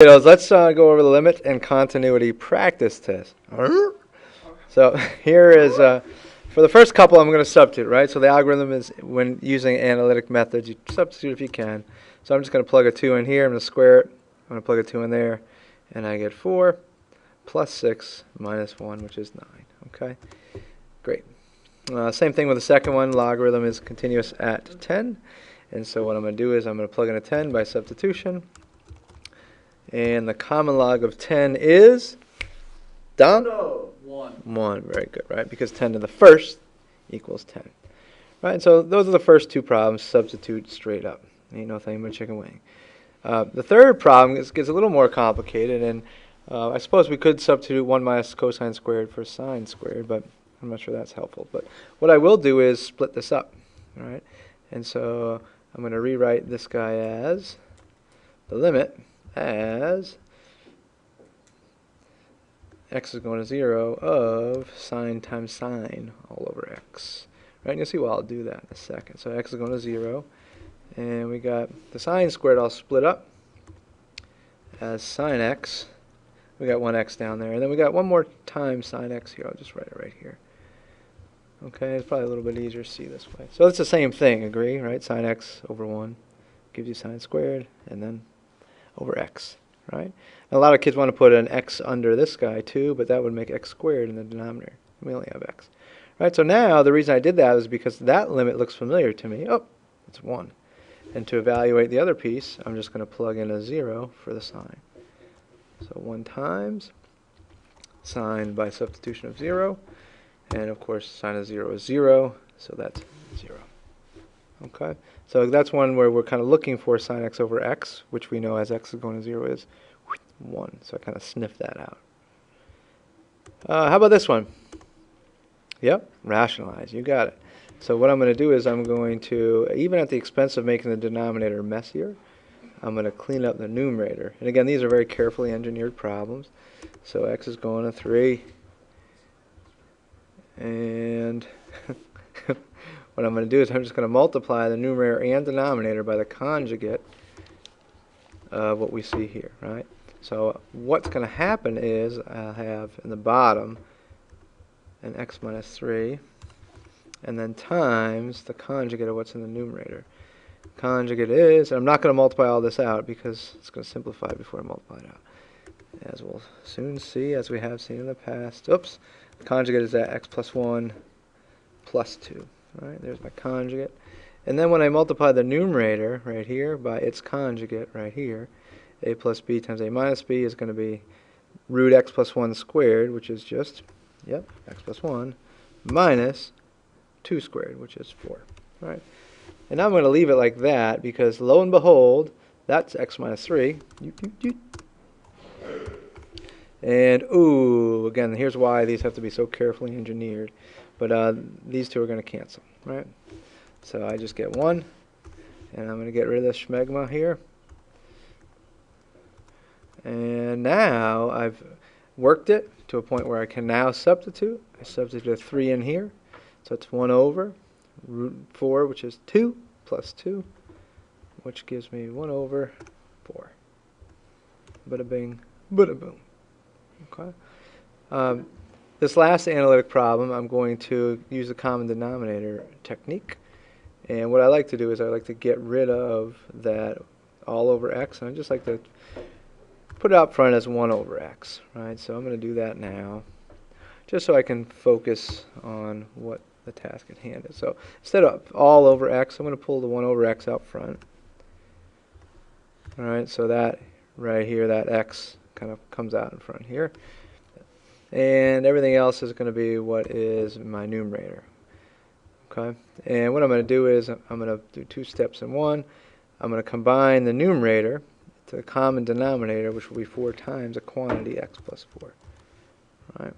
Kiddos, let's go over the limit and continuity practice test. So here is, for the first couple, I'm going to substitute, right? So the algorithm is, when using analytic methods, you substitute if you can. So I'm just going to plug a 2 in here. I'm going to square it. I'm going to plug a 2 in there. And I get 4 plus 6 minus 1, which is 9. Okay, great. Same thing with the second one. Logarithm is continuous at 10. And so what I'm going to do is I'm going to plug in a 10 by substitution. And the common log of 10 is, Dom? No. 1. 1, very good, right? Because 10 to the first equals 10. Right, and so those are the first two problems, substitute straight up. Ain't no thing but chicken wing. The third problem gets a little more complicated, and I suppose we could substitute 1 minus cosine squared for sine squared, but I'm not sure that's helpful. But what I will do is split this up, all right? And so I'm going to rewrite this guy as the limit as x is going to 0 of sine times sine all over x. Right, and you'll see why I'll do that in a second. So x is going to 0, and we got the sine squared all split up as sine x. We got 1x down there, and then we got one more time sine x here. I'll just write it right here. Okay, it's probably a little bit easier to see this way. So it's the same thing, agree, right? Sine x over 1 gives you sine squared, and then over x, right? And a lot of kids want to put an x under this guy too, but that would make x squared in the denominator. We only have x. Right, so now the reason I did that is because that limit looks familiar to me. Oh, it's 1. And to evaluate the other piece, I'm just going to plug in a 0 for the sine. So 1 times sine by substitution of 0. And of course, sine of 0 is 0, so that's 0. Okay, so that's one where we're kind of looking for sine x over x, which we know as x is going to 0 is 1. So I kind of sniffed that out. How about this one? Yep, rationalize. You got it. So what I'm going to do is I'm going to, even at the expense of making the denominator messier, I'm going to clean up the numerator. And again, these are very carefully engineered problems. So x is going to 3. And what I'm going to do is I'm just going to multiply the numerator and denominator by the conjugate of what we see here, right? So what's going to happen is I'll have in the bottom an x minus 3, and then times the conjugate of what's in the numerator. Conjugate is, and I'm not going to multiply all this out because it's going to simplify before I multiply it out. As we'll soon see, as we have seen in the past. Oops, the conjugate is that x plus 1 plus 2. All right, there's my conjugate. And then when I multiply the numerator right here by its conjugate right here, a plus b times a minus b is going to be root x plus 1 squared, which is just, yep, x plus 1, minus 2 squared, which is 4. All right. And now I'm going to leave it like that because, lo and behold, that's x minus 3. And, ooh, again, here's why these have to be so carefully engineered. But these two are going to cancel, right? So I just get 1, and I'm going to get rid of this schmegma here. And now I've worked it to a point where I can now substitute. I substitute a 3 in here. So it's 1 over root 4, which is 2, plus 2, which gives me 1 over 4. Bada bing, bada boom. Okay. This last analytic problem, I'm going to use the common denominator technique. And what I like to do is I like to get rid of that all over x, and I just like to put it out front as 1 over x. Right? So I'm going to do that now, just so I can focus on what the task at hand is. So instead of all over x, I'm going to pull the 1 over x out front. All right, so that right here, that x kind of comes out in front here. And everything else is going to be what is my numerator. Okay, and what I'm going to do is I'm going to do 2 steps in one. I'm going to combine the numerator to the common denominator, which will be 4 times a quantity x plus 4. Right.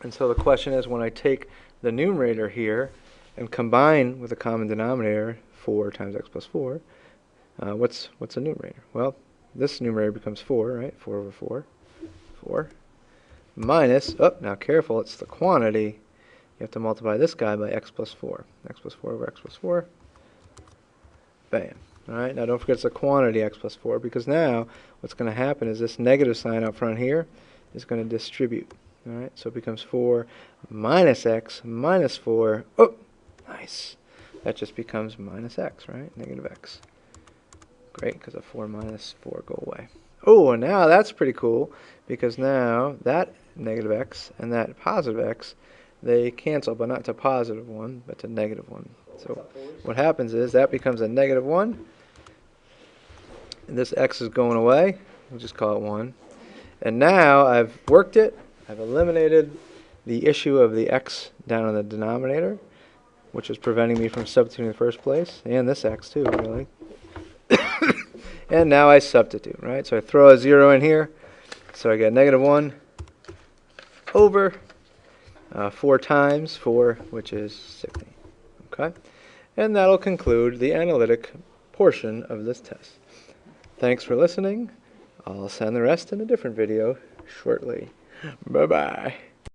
And so the question is, when I take the numerator here and combine with the common denominator, 4 times x plus 4, what's the numerator? Well, this numerator becomes 4, right? 4 over 4. 4. Minus, oh, now careful, it's the quantity. You have to multiply this guy by x plus 4. X plus 4 over x plus 4. Bam. Alright, now don't forget it's a quantity x plus 4, because now what's going to happen is this negative sign up front here is going to distribute. Alright, so it becomes 4 minus x minus 4. Oh, nice. That just becomes minus x, right? Negative x. Great, because a 4 minus 4 go away. Oh, and now that's pretty cool, because now that negative x and that positive x, they cancel, but not to positive 1, but to negative 1. So what happens is that becomes a negative 1, and this x is going away. We'll just call it 1. And now I've worked it. I've eliminated the issue of the x down in the denominator, which is preventing me from substituting in the first place, and this x too, really. And now I substitute, right? So I throw a 0 in here, so I get negative 1 over 4 times 4, which is 60. Okay? And that'll conclude the analytic portion of this test. Thanks for listening. I'll send the rest in a different video shortly. Bye-bye.